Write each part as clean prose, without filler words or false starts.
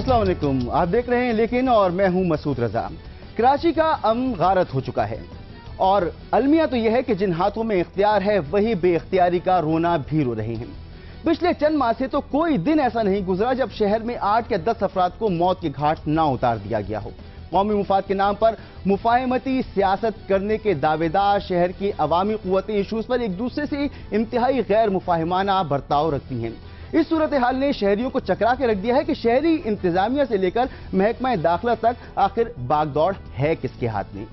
अस्सलाम वालेकुम, आप देख रहे हैं लेकिन और मैं हूं मसूद रजा। कराची का अमन गारत हो चुका है और अलमिया तो यह है कि जिन हाथों में इख्तियार है वही बेइख्तियारी का रोना भी रो रहे हैं। पिछले चंद माह से तो कोई दिन ऐसा नहीं गुजरा जब शहर में 8 या 10 अफराद को मौत के घाट ना उतार दिया गया हो। कौमी मुफाद के नाम पर मुफाहमती सियासत करने के दावेदार शहर की अवामी कुव्वतें इशूज पर एक दूसरे से इंतहाई गैर मुफाहिमाना बर्ताव रखती हैं। इस सूरत हाल ने शहरियों को चकरा के रख दिया है कि शहरी इंतजामिया से लेकर महकमा दाखिला तक आखिर बागदौड़ है किसके हाथ में।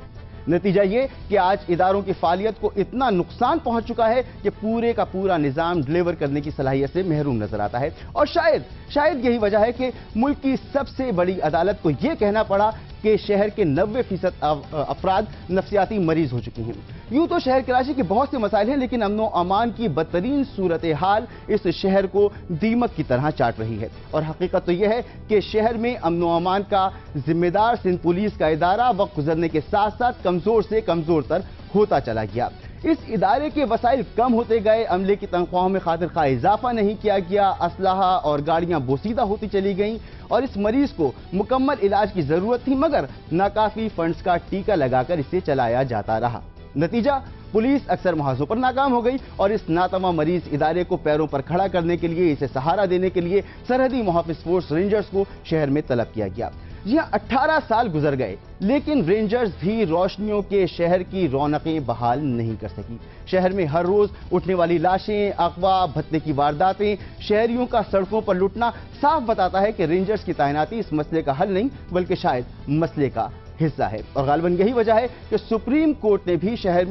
नतीजा ये कि आज इदारों की फालियत को इतना नुकसान पहुंच चुका है कि पूरे का पूरा निजाम डिलीवर करने की सलाहियत से महरूम नजर आता है। और शायद यही वजह है कि मुल्क की सबसे बड़ी अदालत को यह कहना पड़ा कि शहर के 90% अफराद नफ्सियाती मरीज हो चुके हैं। यूं तो शहर कराची के बहुत से मसाइल हैं, लेकिन अमन व अमान की बदतरीन सूरत हाल इस शहर को दीमक की तरह चाट रही है। और हकीकत तो यह है कि शहर में अमन व अमान का जिम्मेदार सिंध पुलिस का इदारा वक्त गुजरने के साथ साथ कमजोर से कमजोर तर होता चला गया। इस इदारे के वसाइल कम होते गए, अमले की तनख्वाहों में खातिर खा इजाफा नहीं किया गया, असलहा और गाड़ियां बोसीदा होती चली गईं और इस मरीज को मुकम्मल इलाज की जरूरत थी मगर नाकाफी फंड्स का टीका लगाकर इसे चलाया जाता रहा। नतीजा पुलिस अक्सर मुहावजों पर नाकाम हो गई और इस नातमा मरीज इदारे को पैरों पर खड़ा करने के लिए, इसे सहारा देने के लिए सरहदी मुहाफिज फोर्स रेंजर्स को शहर में तलब किया गया। जी हाँ, 18 साल गुजर गए लेकिन रेंजर्स भी रोशनियों के शहर की रौनकें बहाल नहीं कर सकी। शहर में हर रोज उठने वाली लाशें, अगवा भत्ते की वारदातें, शहरियों का सड़कों पर लुटना साफ बताता है कि रेंजर्स की तैनाती इस मसले का हल नहीं बल्कि शायद मसले का हिस्सा है। और गालिबन यही वजह है कि सुप्रीम कोर्ट ने भी शहर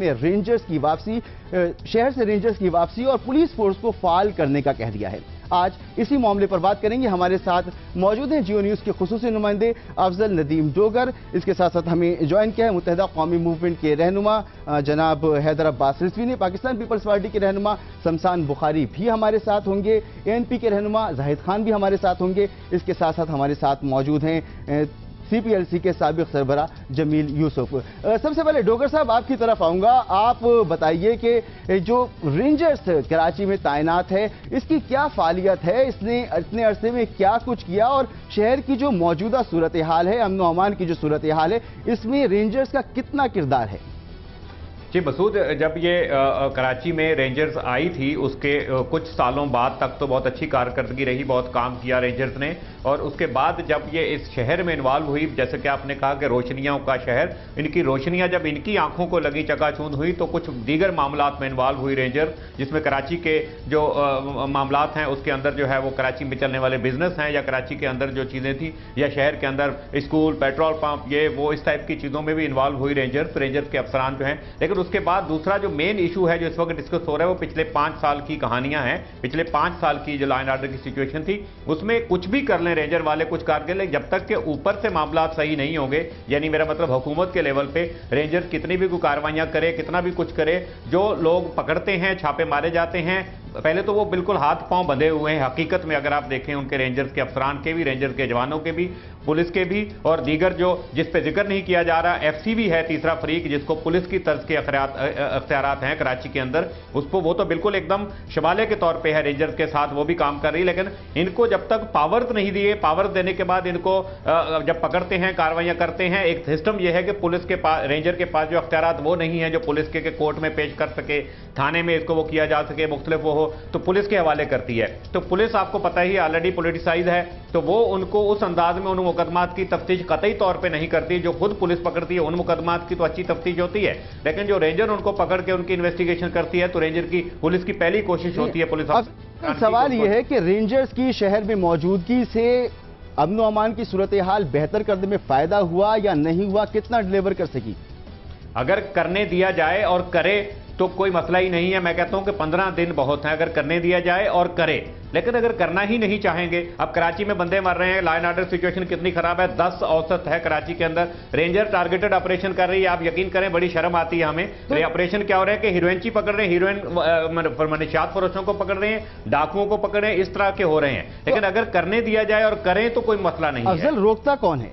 से रेंजर्स की वापसी और पुलिस फोर्स को फाल करने का कह दिया है। आज इसी मामले पर बात करेंगे। हमारे साथ मौजूद हैं जियो न्यूज के खुसूसी नुमाइंदे अफजल नदीम डोगर, इसके साथ साथ हमें ज्वाइन किया है मुत्तहिदा कौमी मूवमेंट के रहनुमा जनाब हैदर अब्बास रिजवी ने, पाकिस्तान पीपल्स पार्टी के रहनुमा शमशान बुखारी भी हमारे साथ होंगे, ANP के रहनुमा जाहिद खान भी हमारे साथ होंगे। इसके साथ साथ हमारे साथ मौजूद हैं CPLC के साबिक सरबरा जमील यूसुफ। सबसे पहले डोगर साहब आपकी तरफ आऊंगा, आप बताइए कि जो रेंजर्स कराची में तैनात है इसकी क्या फालियत है, इसने इतने अरसे में क्या कुछ किया और शहर की जो मौजूदा सूरत हाल है, अमन व अमान की जो सूरत हाल है, इसमें रेंजर्स का कितना किरदार है? जी मसूद, जब ये कराची में रेंजर्स आई थी उसके कुछ सालों बाद तक तो बहुत अच्छी कारकर्दगी रही, बहुत काम किया रेंजर्स ने। और उसके बाद जब ये इस शहर में इन्वॉल्व हुई, जैसे कि आपने कहा कि रोशनियों का शहर, इनकी रोशनियां जब इनकी आंखों को लगी, चकाचौंध हुई, तो कुछ दीगर मामलात में इन्वॉल्व हुई रेंजर, जिसमें कराची के जो मामलात हैं उसके अंदर जो है वो कराची में चलने वाले बिजनेस हैं या कराची के अंदर जो चीज़ें थी या शहर के अंदर स्कूल, पेट्रोल पंप, ये वो इस टाइप की चीज़ों में भी इन्वॉल्व हुई रेंजर्स के अफसरान जो हैं। लेकिन उसके बाद दूसरा जो मेन इशू है जो इस वक्त डिस्कस हो रहा है वो पिछले 5 साल की कहानियां हैं। पिछले 5 साल की जो लाइन ऑर्डर की सिचुएशन थी उसमें कुछ भी कर लें रेंजर वाले, कुछ कारगिल, जब तक के ऊपर से मामला सही नहीं होंगे, यानी मेरा मतलब हुकूमत के लेवल पे रेंजर कितनी भी कोई कार्रवाइयां करे, कितना भी कुछ करे, जो लोग पकड़ते हैं, छापे मारे जाते हैं, पहले तो वो बिल्कुल हाथ पांव बंधे हुए हैं। हकीकत में अगर आप देखें उनके रेंजर्स के अफसरान के भी, रेंजर्स के जवानों के भी, पुलिस के भी, और दीगर जो जिस पे जिक्र नहीं किया जा रहा FC भी है तीसरा फरीक जिसको पुलिस की तर्ज के अख्तियारात हैं कराची के अंदर, उसको वो तो बिल्कुल एकदम शमाले के तौर पे है रेंजर्स के साथ, वो भी काम कर रही है। लेकिन इनको जब तक पावर्स नहीं दिए, पावर देने के बाद इनको जब पकड़ते हैं, कार्रवाइयां करते हैं, एक सिस्टम यह है कि पुलिस के पास, रेंजर के पास जो अख्तियारात वो नहीं है जो पुलिस के कोर्ट में पेश कर सके, थाने में इसको वो किया जा सके, मुख्तलिफ वो हो तो पुलिस के हवाले करती है। तो पुलिस आपको पता ही ऑलरेडी पॉलिटिसाइज है, तो वो उनको उस अंदाज में उन मुकदमात की तफ्तीश कतई तौर पे नहीं करती जो खुद पुलिस पकड़ती है। उन मुकदमात की तो अच्छी तफ्तीश होती है, लेकिन जो रेंजर उनको पकड़ के उनकी इन्वेस्टिगेशन करती है तो रेंजर की, पुलिस की पहली कोशिश होती है पुलिस। सवाल यह है कि रेंजर्स की शहर में मौजूदगी से अमन व अमान की सूरत हाल बेहतर करने में फायदा हुआ या नहीं हुआ, कितना डिलीवर कर सकी? अगर करने दिया जाए और करे तो कोई मसला ही नहीं है। मैं कहता हूं कि 15 दिन बहुत हैं अगर करने दिया जाए और करे, लेकिन अगर करना ही नहीं चाहेंगे, अब कराची में बंदे मर रहे हैं, लाइन ऑर्डर सिचुएशन कितनी खराब है, 10 औसत है कराची के अंदर, रेंजर टारगेटेड ऑपरेशन कर रही है, आप यकीन करें बड़ी शर्म आती है हमें। तो ऑपरेशन क्या हो रहा है कि हीरोइनची पकड़ रहे हैं, हीरोइन मनशियात फरोशों को पकड़ रहे हैं, डाकुओं को पकड़ रहे हैं, इस तरह के हो रहे हैं। लेकिन अगर करने दिया जाए और करें तो कोई मसला नहीं है। अफजल, रोकता कौन है?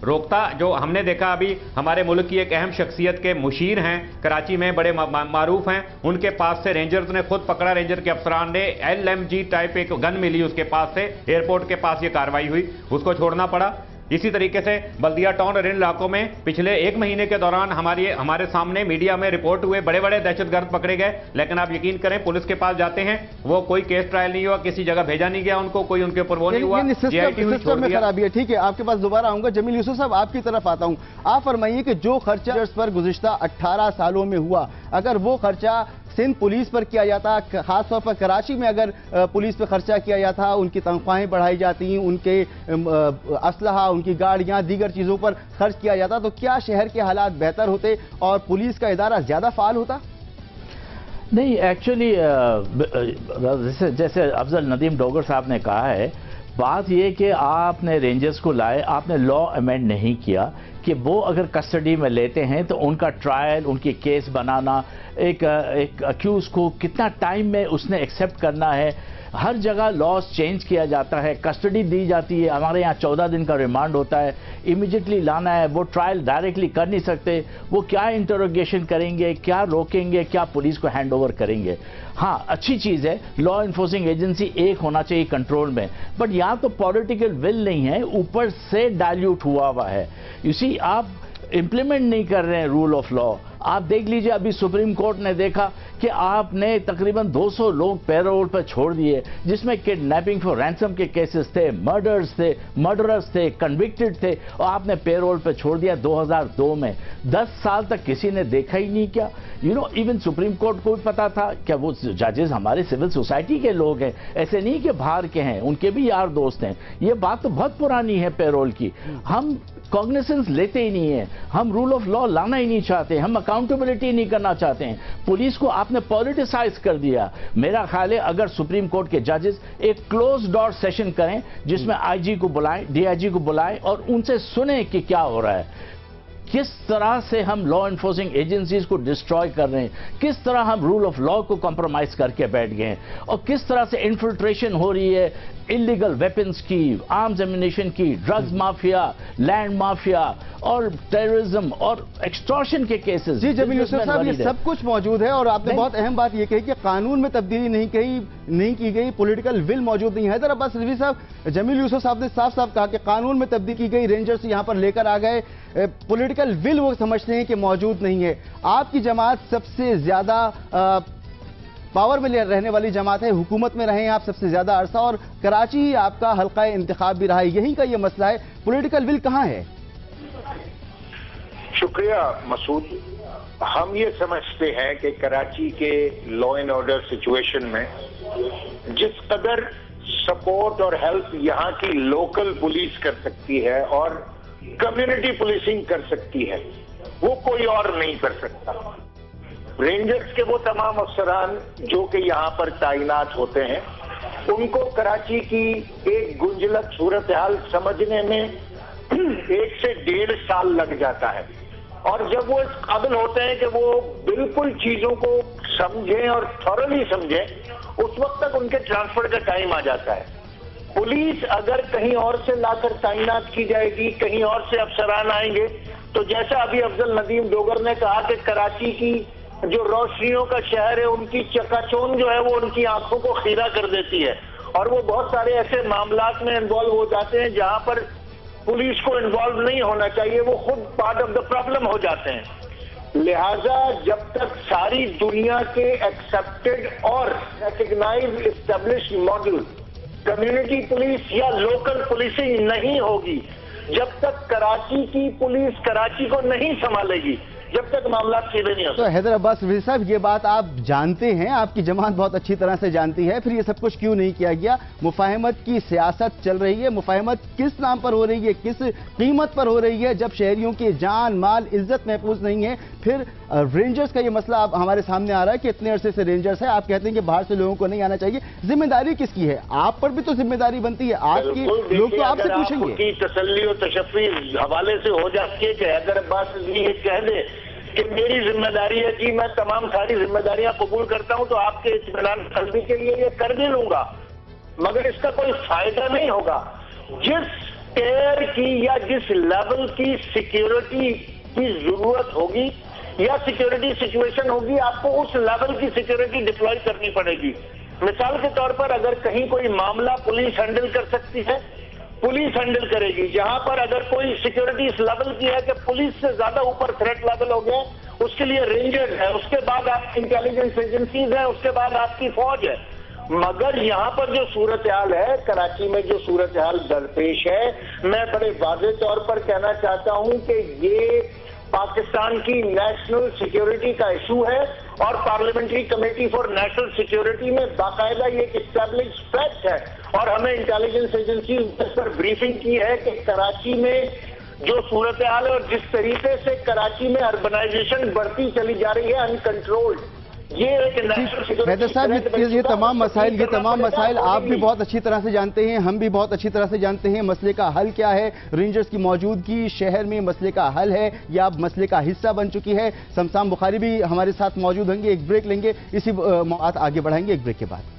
रोकता। जो हमने देखा अभी हमारे मुल्क की एक अहम शख्सियत के मुशीर हैं, कराची में बड़े मारूफ हैं, उनके पास से रेंजर्स ने खुद पकड़ा, रेंजर के अफसरान ने LMG टाइप एक गन मिली उसके पास से, एयरपोर्ट के पास ये कार्रवाई हुई, उसको छोड़ना पड़ा। इसी तरीके से बल्दिया टाउन और इन इलाकों में पिछले 1 महीने के दौरान हमारे सामने मीडिया में रिपोर्ट हुए बड़े बड़े दहशतगर्द पकड़े गए, लेकिन आप यकीन करें पुलिस के पास जाते हैं वो कोई केस ट्रायल नहीं हुआ, किसी जगह भेजा नहीं गया उनको, कोई उनके ऊपर वो नहीं हुआ, सिस्टम में खराबी है। ठीक है, आपके पास दोबारा आऊंगा। जमील यूसुफ साहब, आपकी तरफ आता हूं। आप फरमाइए कि जो खर्चा पर गुज़िश्ता 18 सालों में हुआ, अगर वो खर्चा सिंध पुलिस पर किया जाता, खासतौर पर कराची में अगर पुलिस पर खर्चा किया जाता, उनकी तनख्वाहें बढ़ाई जाती, उनके असलहा, उनकी गाड़ियां, दीगर चीज़ों पर खर्च किया जाता, तो क्या शहर के हालात बेहतर होते और पुलिस का इदारा ज़्यादा फाल होता? नहीं, एक्चुअली जैसे अफजल नदीम डोगर साहब ने कहा है, बात यह कि आपने रेंजर्स को लाए, आपने लॉ अमेंड नहीं किया कि वो अगर कस्टडी में लेते हैं तो उनका ट्रायल, उनकी केस बनाना, एक अक्यूज को कितना टाइम में उसने एक्सेप्ट करना है, हर जगह लॉस चेंज किया जाता है, कस्टडी दी जाती है। हमारे यहाँ 14 दिन का रिमांड होता है, इमीडिएटली लाना है, वो ट्रायल डायरेक्टली कर नहीं सकते, वो क्या इंटरोगेशन करेंगे, क्या रोकेंगे, क्या पुलिस को हैंड ओवर करेंगे। हाँ, अच्छी चीज़ है, लॉ इन्फोर्सिंग एजेंसी एक होना चाहिए कंट्रोल में, बट यहाँ तो पॉलिटिकल विल नहीं है, ऊपर से डाइल्यूट हुआ है। यू सी, आप इंप्लीमेंट नहीं कर रहे हैं रूल ऑफ लॉ। आप देख लीजिए, अभी सुप्रीम कोर्ट ने देखा कि आपने तकरीबन 200 लोग पैरोल पर छोड़ दिए, जिसमें किडनैपिंग फॉर रैंसम के केसेस थे, मर्डरर्स थे, कन्विक्टेड थे, और आपने पैरोल पर छोड़ दिया 2002 में। 10 साल तक किसी ने देखा ही नहीं। क्या इवन सुप्रीम कोर्ट को भी पता था? क्या वो जजेस हमारे सिविल सोसाइटी के लोग हैं, ऐसे नहीं कि बाहर के हैं, उनके भी यार दोस्त हैं। ये बात तो बहुत पुरानी है पैरोल की। हम कॉग्निसेंस लेते ही नहीं है, हम रूल ऑफ लॉ लाना ही नहीं चाहते, हम अकाउंटेबिलिटी नहीं करना चाहते हैं। पुलिस को आपने पॉलिटिसाइज कर दिया। मेरा ख्याल है अगर सुप्रीम कोर्ट के जजेस एक क्लोज डोर सेशन करें, जिसमें आईजी को बुलाएं, डीआईजी को बुलाएं और उनसे सुने कि क्या हो रहा है, किस तरह से हम लॉ एनफोर्सिंग एजेंसीज को डिस्ट्रॉय कर रहे हैं, किस तरह हम रूल ऑफ लॉ को कॉम्प्रोमाइज करके बैठ गए हैं, और किस तरह से इन्फिल्ट्रेशन हो रही है इलीगल वेपन्स की, आर्म्स एम्युनिशन की, ड्रग्स माफिया, लैंड माफिया और टेररिज्म और एक्सटॉर्शन के केसेस। जी जमील यूसुफ साहब, ये सब कुछ मौजूद है और आपने बहुत अहम बात ये कही कि कानून में तब्दीली नहीं की गई, पॉलिटिकल विल मौजूद नहीं है। हैदर अब्बास रिजवी साहब, जमील यूसुफ साहब ने साफ साफ कहा कि कानून में तब्दीली की गई, रेंजर्स यहां पर लेकर आ गए, पॉलिटिकल विल वो समझते हैं कि मौजूद नहीं है। आपकी जमात सबसे ज्यादा पावर में रहने वाली जमात है, हुकूमत में रहे हैं आप सबसे ज्यादा अरसा, और कराची ही आपका हल्का इंतखाब भी रहा है, यहीं का ये मसला है। पॉलिटिकल विल कहां है? शुक्रिया मसूद। हम ये समझते हैं कि कराची के लॉ एंड ऑर्डर सिचुएशन में जिस कदर सपोर्ट और हेल्प यहाँ की लोकल पुलिस कर सकती है और कम्युनिटी पुलिसिंग कर सकती है, वो कोई और नहीं कर सकता। रेंजर्स के वो तमाम अफसरान जो कि यहाँ पर तैनात होते हैं, उनको कराची की एक गुंजलत सूरत हाल समझने में 1 से 1.5 साल लग जाता है, और जब वो इस काबिल होते हैं कि वो बिल्कुल चीजों को समझें और थॉरली समझें, उस वक्त तक उनके ट्रांसफर का टाइम आ जाता है। पुलिस अगर कहीं और से लाकर तैनात की जाएगी, कहीं और से अफसरान आएंगे, तो जैसा अभी अफजल नदीम डोगर ने कहा कि कराची की जो रोशनियों का शहर है, उनकी चकाचौंध जो है वो उनकी आंखों को खीरा कर देती है, और वो बहुत सारे ऐसे मामलात में इन्वॉल्व हो जाते हैं जहां पर पुलिस को इन्वॉल्व नहीं होना चाहिए, वो खुद पार्ट ऑफ द प्रॉब्लम हो जाते हैं। लिहाजा जब तक सारी दुनिया के एक्सेप्टेड और recognise established model community police या लोकल पुलिसिंग नहीं होगी, जब तक कराची की पुलिस कराची को नहीं संभालेगी, जब तक मामला सीधे नहीं होता। तो हैदर अब्बास रिजवी साहब, ये बात आप जानते हैं, आपकी जमात बहुत अच्छी तरह से जानती है, फिर ये सब कुछ क्यों नहीं किया गया? मुफाहमत की सियासत चल रही है, मुफाहमत किस नाम पर हो रही है, किस कीमत पर हो रही है? जब शहरियों की जान माल इज्जत महफूज नहीं है, फिर रेंजर्स का ये मसला अब हमारे सामने आ रहा है कि इतने अरसे से रेंजर्स है, आप कहते हैं कि बाहर से लोगों को नहीं आना चाहिए। जिम्मेदारी किसकी है? आप पर भी तो जिम्मेदारी बनती है, आपकी लोग तो आपसे पूछेंगे। तसल्ली और तशफ़ी हवाले से हो जाती है कि हैदर अब्बास रिजवी कह दे कि मेरी जिम्मेदारी है कि मैं तमाम सारी जिम्मेदारियां कबूल करता हूं, तो आपके इत्मीनान के लिए ये कर भी लूंगा, मगर इसका कोई फायदा नहीं होगा। जिस केयर की या जिस लेवल की सिक्योरिटी की जरूरत होगी या सिक्योरिटी सिचुएशन होगी, आपको उस लेवल की सिक्योरिटी डिप्लॉय करनी पड़ेगी। मिसाल के तौर पर अगर कहीं कोई मामला पुलिस हैंडल कर सकती है, पुलिस हैंडल करेगी। जहां पर अगर कोई सिक्योरिटी इस लेवल की है कि पुलिस से ज्यादा ऊपर थ्रेट लेवल हो गया, उसके लिए रेंजर्स है, उसके बाद आपकी इंटेलिजेंस एजेंसीज है, उसके बाद आपकी फौज है। मगर यहां पर जो सूरत हाल है, कराची में जो सूरत हाल दरपेश है, मैं बड़े वाज़ेह तौर पर कहना चाहता हूं कि ये पाकिस्तान की नेशनल सिक्योरिटी का इशू है और parliamentary committee for national security में बाकायदा ये एक एस्टैब्लिश फैक्ट है और हमें इंटेलिजेंस एजेंसी पर ब्रीफिंग की है कि कराची में जो सूरत हाल है और जिस तरीके से कराची में अर्बनाइजेशन बढ़ती चली जा रही है अनकंट्रोल्ड, ये एक नेशनल हैदर साहब, ये तमाम मसाइल आप भी बहुत अच्छी तरह से जानते हैं, हम भी बहुत अच्छी तरह से जानते हैं। मसले का हल क्या है? रेंजर्स की मौजूदगी शहर में मसले का हल है या मसले का हिस्सा बन चुकी है? शमशान बुखारी भी हमारे साथ मौजूद होंगे। एक ब्रेक लेंगे, इसी बात आगे बढ़ाएंगे एक ब्रेक के बाद।